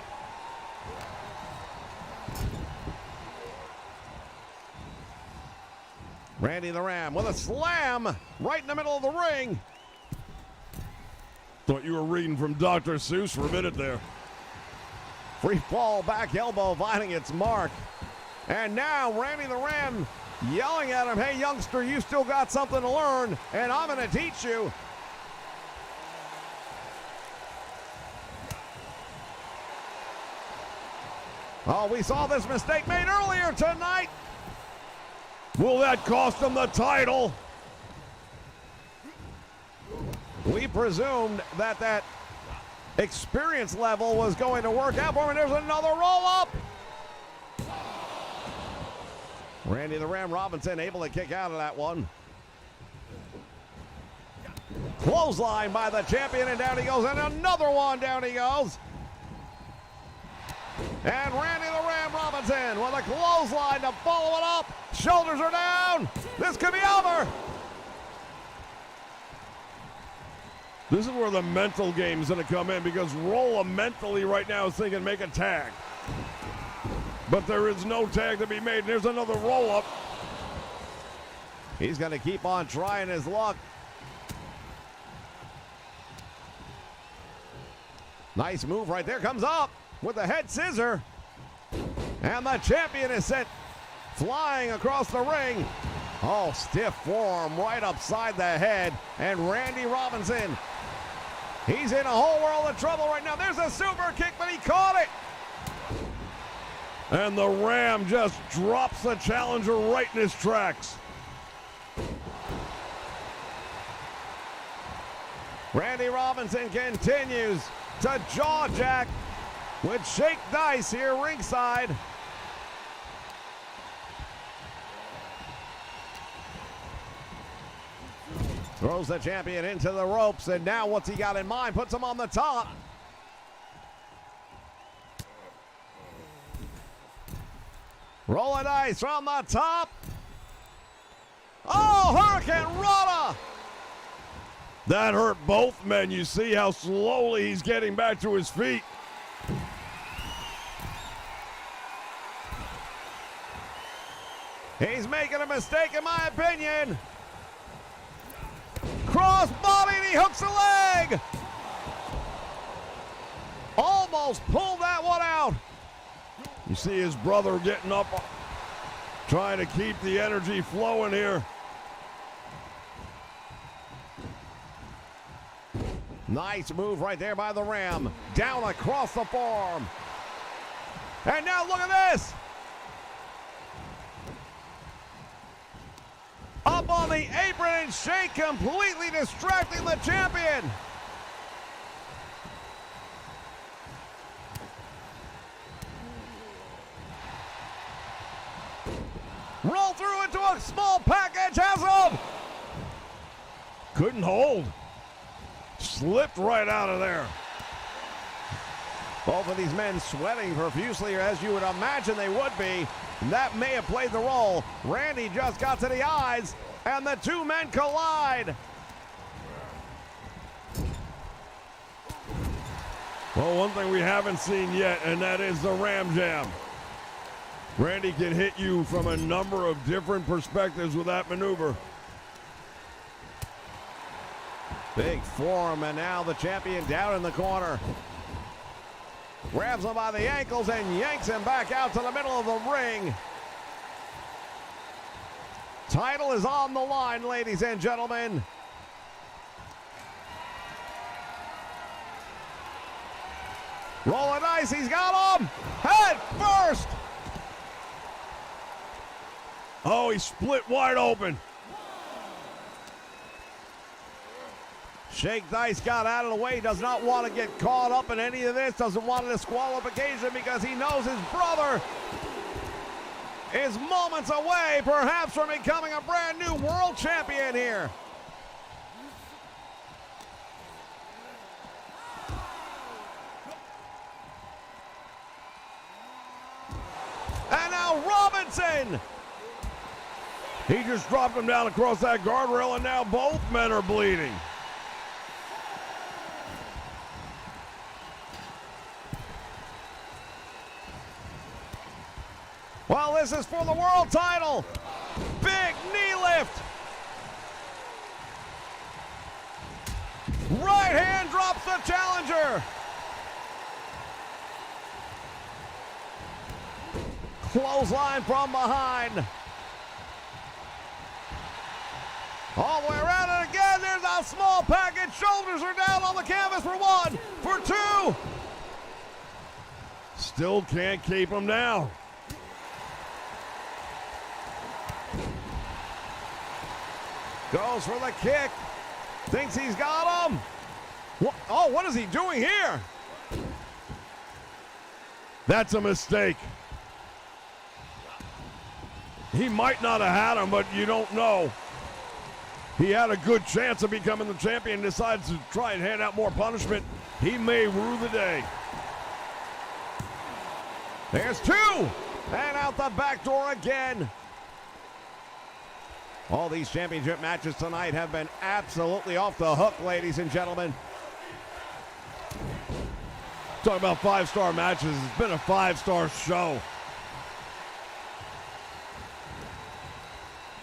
Randy the Ram with a slam right in the middle of the ring. Thought you were reading from Dr. Seuss for a minute there. Free fall back elbow finding its mark. And now Randy the Ram yelling at him, hey youngster, you still got something to learn, and I'm going to teach you. Oh, we saw this mistake made earlier tonight. Will that cost him the title? We presumed that experience level was going to work out for him, and there's another roll-up. Randy the Ram Robinson able to kick out of that one. Clothesline by the champion, and down he goes, and another one, down he goes. And Randy the Ram Robinson with a clothesline to follow it up. Shoulders are down. This could be over. This is where the mental game is going to come in, because Rolla mentally right now is thinking make a tag. But there is no tag to be made. There's another roll-up. He's going to keep on trying his luck. Nice move right there. Comes up with the head scissor. And the champion is sent flying across the ring. Oh, stiff forearm right upside the head. And Randy Robinson, he's in a whole world of trouble right now. There's a super kick, but he caught it. And the Ram just drops the challenger right in his tracks. Randy Robinson continues to jaw jack with Shake Dice here ringside. Throws the champion into the ropes, and now what's he got in mind? Puts him on the top. Rolling dice from the top. Oh, Hurricane Rana! That hurt both men. You see how slowly he's getting back to his feet. He's making a mistake, in my opinion. Cross body, and he hooks the leg. Almost pulled that one out. You see his brother getting up, trying to keep the energy flowing here. Nice move right there by the Ram. Down across the forearm. And now look at this. Up on the apron, and Shake completely distracting the champion. Roll through into a small package, has him. Couldn't hold. Slipped right out of there. Both of these men sweating profusely, as you would imagine they would be. That may have played the role. Randy just got to the eyes, and the two men collide. Well, one thing we haven't seen yet, and that is the Ram Jam. Randy can hit you from a number of different perspectives with that maneuver. Big forearm, and now the champion down in the corner. Grabs him by the ankles and yanks him back out to the middle of the ring. Title is on the line, ladies and gentlemen. Rolling dice, he's got him. Head first. Oh, he split wide open. Shake Dice got out of the way, does not want to get caught up in any of this, doesn't want a disqualification because he knows his brother is moments away, perhaps, from becoming a brand new world champion here. And now Robinson. He just dropped him down across that guardrail, and now both men are bleeding. Well, this is for the world title. Big knee lift. Right hand drops the challenger. Clothesline from behind. All the way around it again. There's a small package. Shoulders are down on the canvas for one, for two. Still can't keep him down. Goes for the kick. Thinks he's got him. Oh, what is he doing here? That's a mistake. He might not have had him, but you don't know. He had a good chance of becoming the champion, decides to try and hand out more punishment. He may rue the day. There's two, and out the back door again. All these championship matches tonight have been absolutely off the hook, ladies and gentlemen. Talk about 5-star matches. It's been a 5-star show.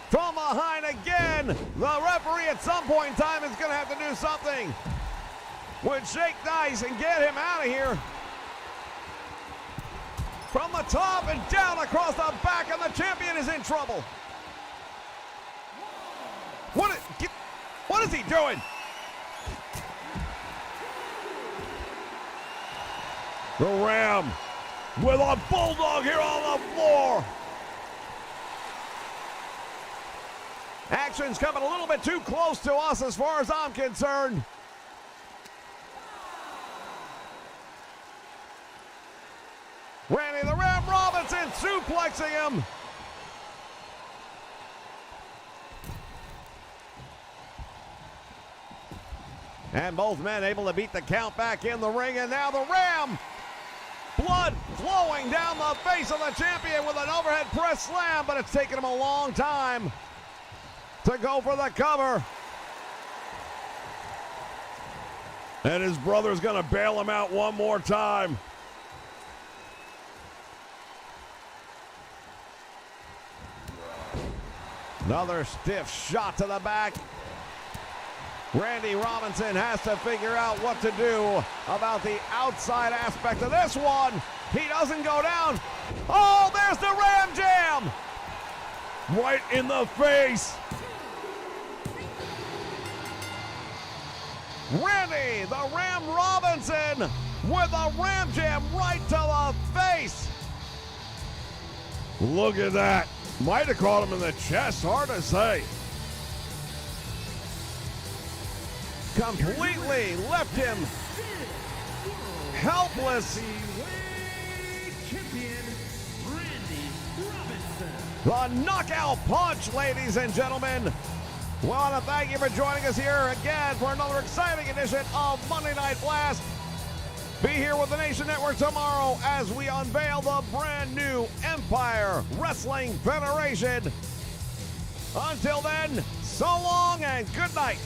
From behind again, the referee at some point in time is going to have to do something. Would shake dice and get him out of here. From the top and down across the back, and the champion is in trouble. What is he doing? The Ram with a bulldog here on the floor. Action's coming a little bit too close to us as far as I'm concerned. Randy the Ram Robinson suplexing him. And both men able to beat the count back in the ring, and now the Ram. Blood flowing down the face of the champion with an overhead press slam, but it's taken him a long time to go for the cover. And his brother's going to bail him out one more time. Another stiff shot to the back. Randy Robinson has to figure out what to do about the outside aspect of this one. He doesn't go down. Oh, there's the Ram Jam! Right in the face. Randy, the Ram Robinson, with a Ram Jam right to the face. Look at that. Might have caught him in the chest. Hard to say. Completely left him helpless. Champion Randy Robinson. The knockout punch, ladies and gentlemen. We want to thank you for joining us here again for another exciting edition of Monday Night Blast. Be here with the Nation Network tomorrow as we unveil the brand new Empire Wrestling Federation. Until then, so long and good night.